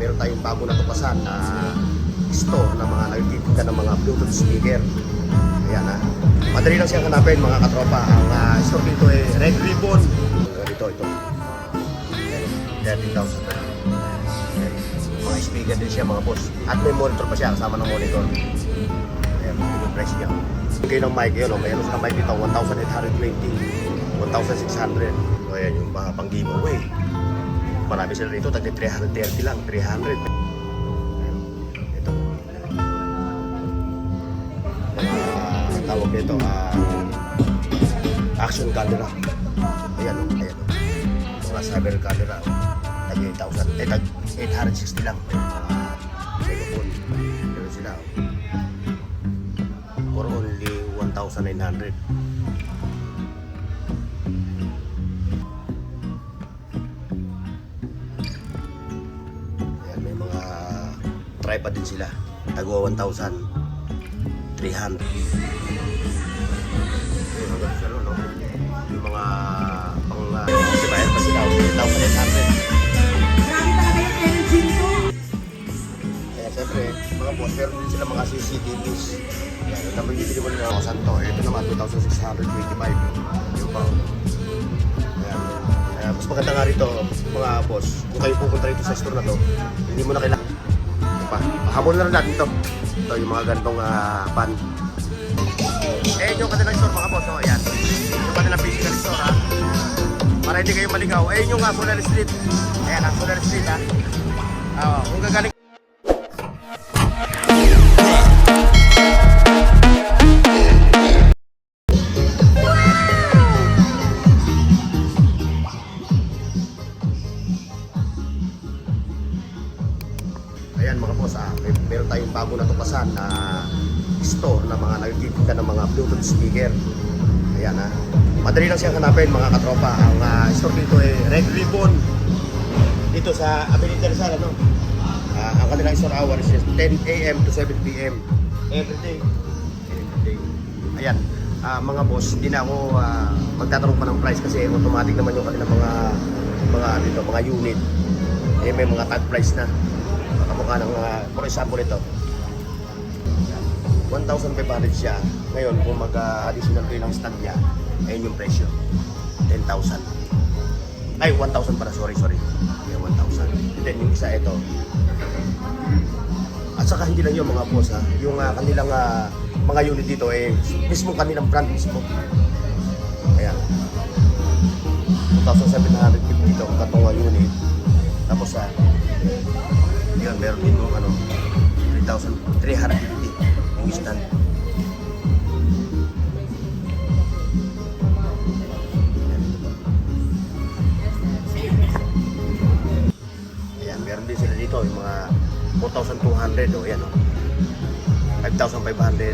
meron tayong bago na tukasan na store na mga nagtitinda ng mga Bluetooth speaker. Ayan ha. Madali lang siyang hanapin mga katropa. Ang store dito ay Red Ribbon. Ito. 13,000. Mga speaker din siya mga boss. At may monitor pa siya, kasama ng monitor. Ayan, yung price niya. Kayo ng mic yun, mayroon sa mic dito, 1,820, 1,600. So ayan, yung pang giveaway. Marami sila dito, tagli 330 lang, 300. Ito. Tawag nito, action camera. Ayan. Mga cyber camera. Tag 860 lang. Cellphone. Meron sila. For only 1,900. Ayan, may mga tripod din sila. Tagwa 1,300. Yung mga pang sibayan pa sila, 1,800. Grabe talaga yung energy nito. Kaya siyempre, mga boss, meron din sila mga CCTVs. Yan, yung naman yung naman ng Santo. Ito naman, 2,625. Yung pang. Ayan. Kaya mas maganda nga rito, mga boss, kung kayo pupunta rito sa store na to, hindi mo na kailangan. Pahabol na rin natin ito. Ito yung mga ganitong pan. Yung kanilang store mga boss, oh, ayan. Yung kanilang physical store ha. Para hindi kayo maligaw. Yung Solar Street. Ayan, Solar Street ha. Kung gagaling. Ayan mga boss, meron tayong bago na tukasan na store na mga nagtitinda ng mga Bluetooth speaker. Ayan ha. Madali lang siyang hanapin mga katropa. Ang store dito ay Red Ribbon. Dito sa Avenida Rizal, ano? Ang kanilang store hours is 10 AM to 7 PM. Everyday. Ayan. Mga boss, hindi na ako magtatanong pa ng price kasi automatic naman yung kanilang mga unit. May mga tag price na. Kamukha ng, for example ito. 1,500 siya. Ngayon, kung mag-additional kayo ng stand niya, ayun yung presyo. 10,000. Ay, 1,000 para. Sorry. Yeah, 1,000. And then yung isa ito. At saka hindi lang yung mga boss ha. Yung kanilang mga unit dito eh, mismo kanilang brand mismo. Ayan. 2,750 dito ang katong unit. Tapos yun, meron din yung 3,350 yung stand. Ayan, meron din sila dito yung mga 4,200 o yan o. 5,500,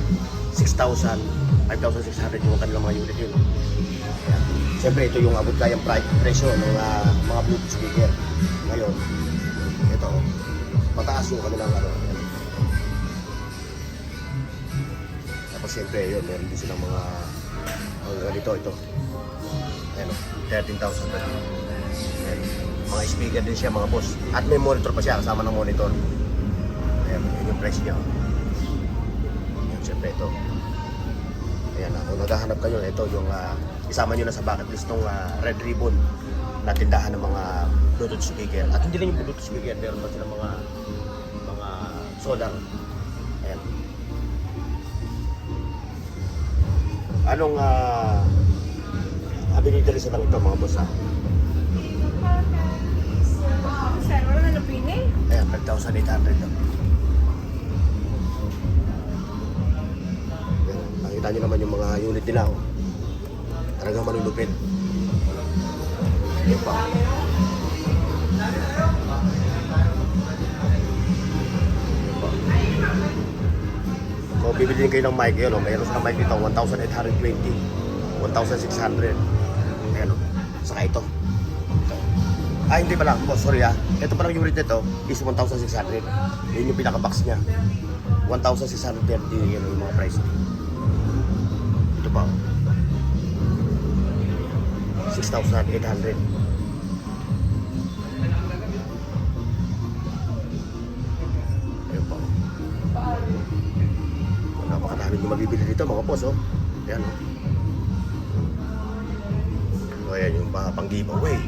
6,000, 5,600 yung kanilang mga unit yun. Ayan. Siyempre ito yung abot kayang presyo ng mga Bluetooth speaker. Ngayon, ito, mataas yung kanilang Ayan. Tapos siyempre yun, meron din silang mga ganito, ito. Ayan o, 13,000. Ayan. Mga speaker din siya mga boss. At may monitor pa siya, kasama ng monitor. Ayan, yun yung price niya. Ayan, siyempre ito. Ayan, kung naghahanap kayo, ito yung isama nyo na sa bucket list ng Red Ribbon na tindahan ng mga Bluetooth speaker. At hindi lang yung Bluetooth speaker, meron pa silang mga solar. Ayan. Anong Avenida Rizal lang ito mga boss ha? Sir, wala na napini? Ayan, 5,800 lang. Ayan, nakita nyo naman yung mga unit nila oh. Talagang malulupit. Ayan pa. Kung bibiliin kayo ng mic, yun o, mayroon sa mic dito, 1,820, 1,600. Ayan o, saka ito. Hindi pala, boss, sorry ito palang unit nito is 1,600. Yun yung pinaka-box niya. 1,630 yun yung mga price. Ito pa. 6,800. Marami yung mabibili dito mga boss, oh. Ayan, oh. So, ayan yung mga pang giveaway.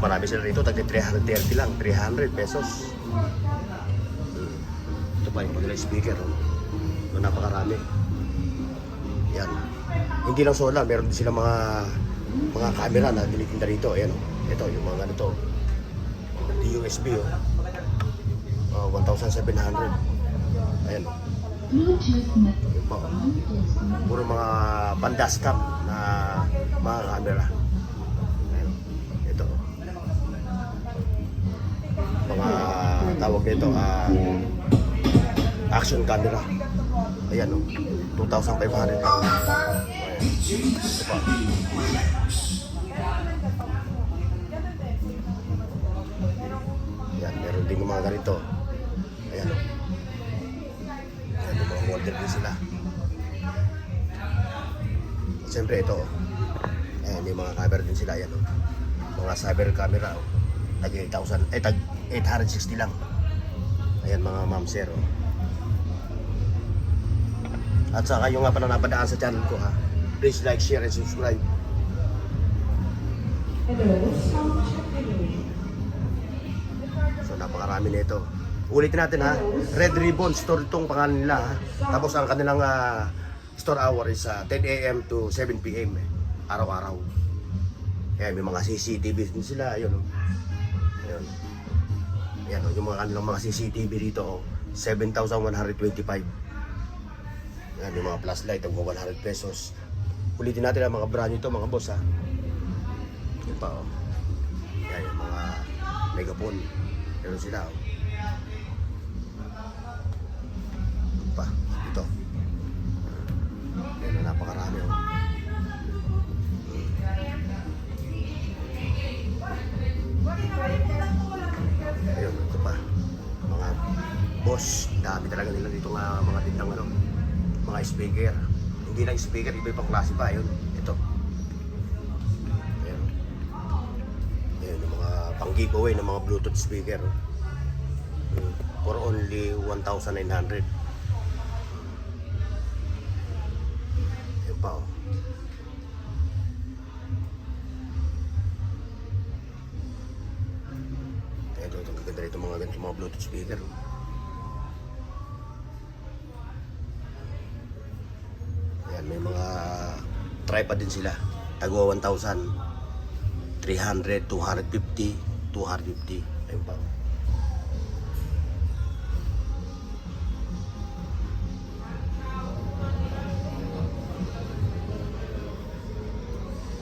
Marami sila rito, tagli 330 lang, 300 pesos. Ito pa yung pag speaker, oh. So, napakarami. Yan. Hindi lang solar, meron din sila mga camera na tinitinda rito. Ayan, oh. Ito, yung mga ganito. USB, oh. 1,700. Ayan, oh. Yun pa, oh. Puro mga pandascam na mga camera. Ayan, ito. Mga tawag nito, action camera. Ayan, oh. 2,500. Ayan. Ito pa. Ayan, meron din mga ganito. Ayan, oh. Ayan, yung mga model din sila. Siyempre ito, oh. Ayan, yung mga camera din sila. Ayan, oh. Mga cyber camera, oh. Tag 8,000, tag 860 lang. Ayan, mga ma'am sir, oh. At saka yung nga pa na napadaan sa channel ko, ha. Please like, share, and subscribe. So napakarami nito. Ulitin natin, ha. Red Ribbon Store itong pangalan nila, ha. Tapos ang kanilang store hour is 10 AM to 7 PM, araw-araw. Ayan, may mga CCTV din sila. Ayun, oh. Ayun. Ayan, oh, yung mga kanilang mga CCTV dito, oh. 7,125. Ayan, yung mga flashlight, ang 100 pesos. Ulitin natin ang mga brand nito, mga boss, ha. Yan pa, oh. Ayan, yung mga megaphone. Meron sila, oh. Yan pa, ito. Ayan, napakarami, oh. Ayun, ito pa. Mga boss, dami talaga nila dito nga mga tindang ano, mga speaker. Hindi lang speaker, iba ibang klase pa. Ayun, ito. Ayun. Ayun, yung mga pang giveaway ng mga Bluetooth speaker. For only 1,900. Ayun pa, oh. Ito, gaganda rito mga ganito, mga Bluetooth speaker. Ayan, may mga tripod din sila. Tagwa 1,000, 300, 250, 250. Ayun pa.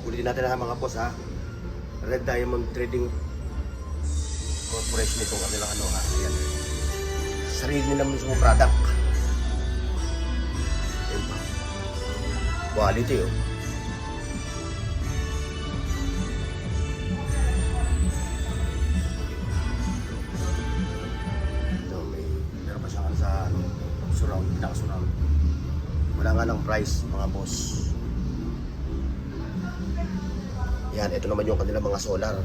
Ulitin natin na mga boss, ha. Red Diamond Trading Corporation itong kanilang ano, ha. Ayan. Sarili nila mismo product. Ayan pa. Quality, oh. Ito, meron pa siya sa ano, surround, pinaka-surround. Wala nga lang price, mga boss. Yan, ito naman yung kanilang mga solar.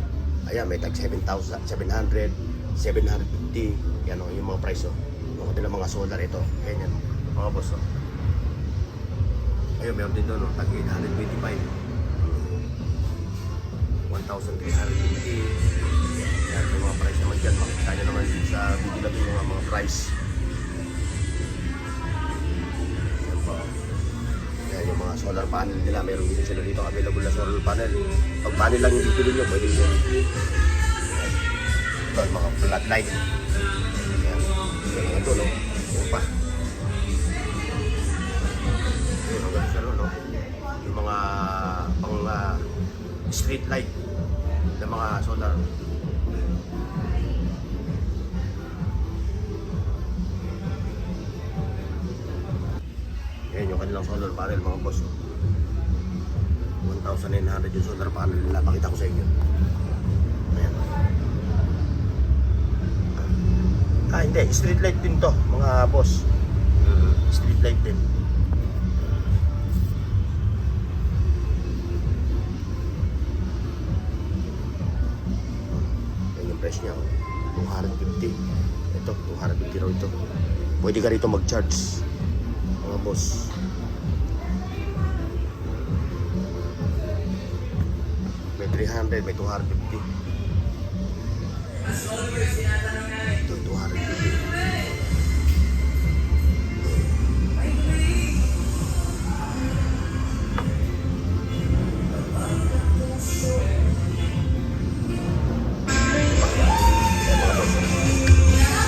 Ayan, may tag 7,700, 750. Yan, oh, yung mga price, oh. Yung kanilang mga solar, ito. Yan, yan, mga boss, oh. Ayun, meron din doon, tag 825. 1,350. Yan, yung mga price naman dyan. Makikita nyo naman sa video natin yung mga price. Yan po. Yan, yung mga solar panel nila. Meron din sila dito available na solar panel. Pag panel lang yung bibili nyo, pwede nyo. Ito, yung mga floodlight. Yan. Yung mga ito, no? Yung pa. No? Yung mga pang street light ng mga solar. Yan yung kanilang solar panel, mga boss. 1,900 yung solar panel nila. Pakita ko sa inyo. Ayan. Hindi, street light din to, mga boss. Street light din. Price niya, 250. Ito, 250 raw ito. Pwede ka rito mag-charge. mga boss. May 300, may 250. Ito, 250.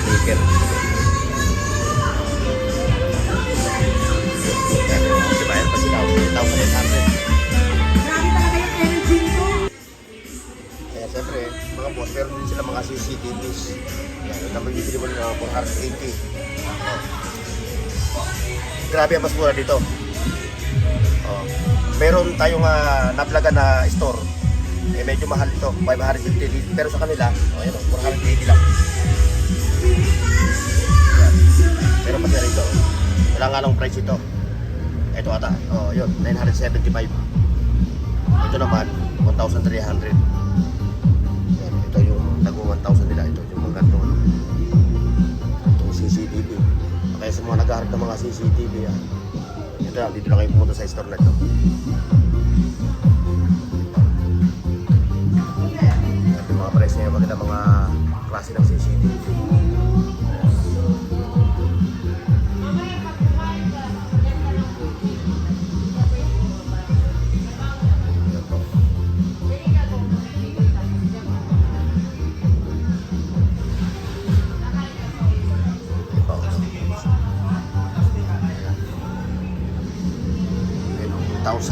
Speaker. Bayar pa sila, 1,800. Grabe talaga yung energy nito. Kaya siyempre, mga boss, meron din sila mga CCTVs. Yan, yung naman bibili mo ng 480. Grabe ang mas mura dito. Oh. Meron tayong naplaga na store. Eh, medyo mahal ito, 550. Pero sa kanila, oh, yan, 480 lang. Yan. Meron pa siya rito. Wala nga lang price ito. Ito ata, oh, yun, 975. Ito naman, 1,300. Yan, ito yung tago 1,000 nila. Ito yung mga ganito. Itong CCTV. Kaya sa mga naghaharap ng mga CCTV, ito lang, dito lang kayo pumunta sa store na ito. Ito yung mga price niya, maganda mga klase ng CCTV.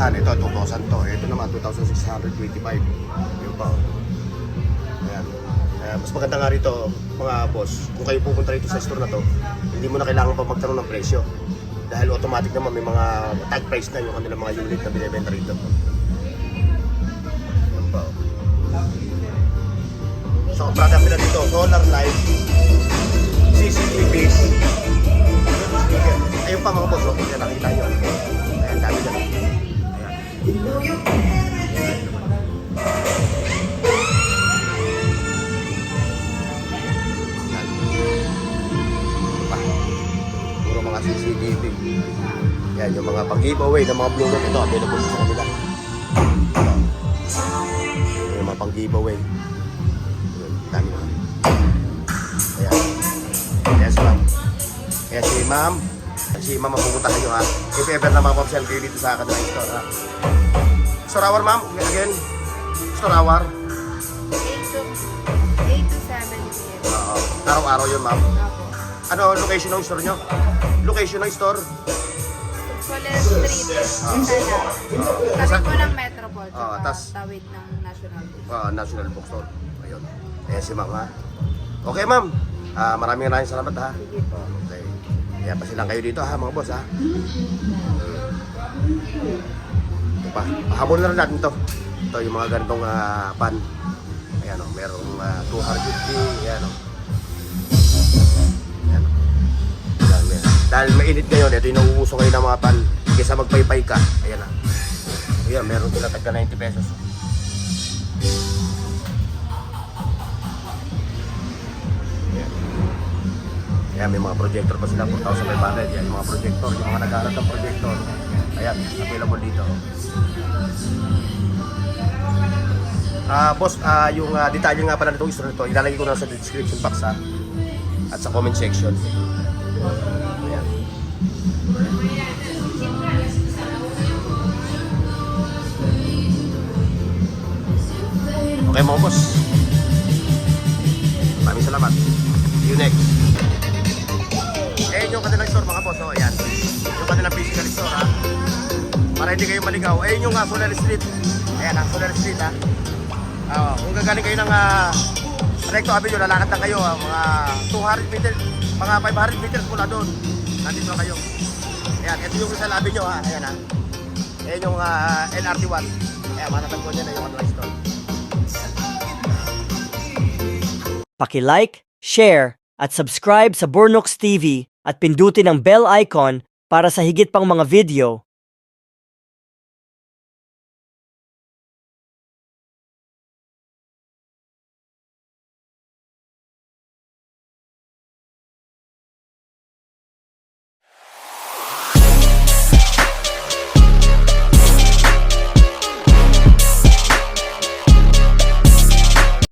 Ito 2,000 to. Ito naman 2,625. Yun pa. Ayan. Mas maganda nga rito mga boss, kung kayo pupunta rito sa store na to, hindi mo na kailangan pa magtanong ng presyo. Dahil automatic naman may mga tag price na yung kanilang mga unit na binibenta rito. Yun pa. So, product nila dito, solar light, CCTVs, speaker. Ayun pa mga boss, okay na nakita nyo. Ayan, dami dyan. Puro mga CCTV. Yan, yung mga pang-giveaway ng mga Bluetooth ito, available sa kanila. Yung mga pang-giveaway. Dami naman. Ayan. Yes, ma'am. Kaya si ma'am mapupunta kayo ha. If ever na mapapsel kayo dito sa kanilang store ha. Store hour ma'am, again. Store hour. 8 to 7 p.m. Oo. Araw-araw yun ma'am. Opo. Ano location ng store nyo? Location ng store? Soler Street, Santana. Tabi po ng Metropol, Oo, tsaka tas- tawid ng National Book. National Bookstore. Ayun. Ayan si ma'am ha. Okay ma'am. Maraming salamat ha. Sige po. Okay. Kaya pa silang kayo dito ha mga boss ha. Ito pa. Pahabol na rin natin to. Ito yung mga ganitong pan. Ayan o. Merong 250. Ayan o. Ayan o. Dahil mainit ngayon, ito yung nauuso ngayon ng mga pan. Kaysa magpaypay ka. Ayan na. Ayan, meron sila tagka 90 pesos. Ayan, may mga projector pa sila, 4,500. Yan, yung mga projector, yung mga nag-aaral ng projector. Ayan, available dito. Boss, yung detalye nga pala nitong store nito, ilalagay ko na sa description box ha. At sa comment section. Ayan. Okay mga boss. Maraming salamat. See you next. Yung kanilang store mga boss, oh, ayan. Yung kanilang physical store ha. Para hindi kayo maligaw. Ayun yung Solar Street. Ayan ha, Solar Street ha. Kung gagaling kayo ng Recto Avenue, lalakad lang kayo mga 200 meters, mga 500 meters mula doon. Nandito na kayo. Ayan, ito yung Rizal Avenue ha. Ayan ha. Ayan yung LRT1. Ayan, matatagpuan niya na yung kanilang store. Paki-like, share, at subscribe sa Bornox TV at pindutin ang bell icon para sa higit pang mga video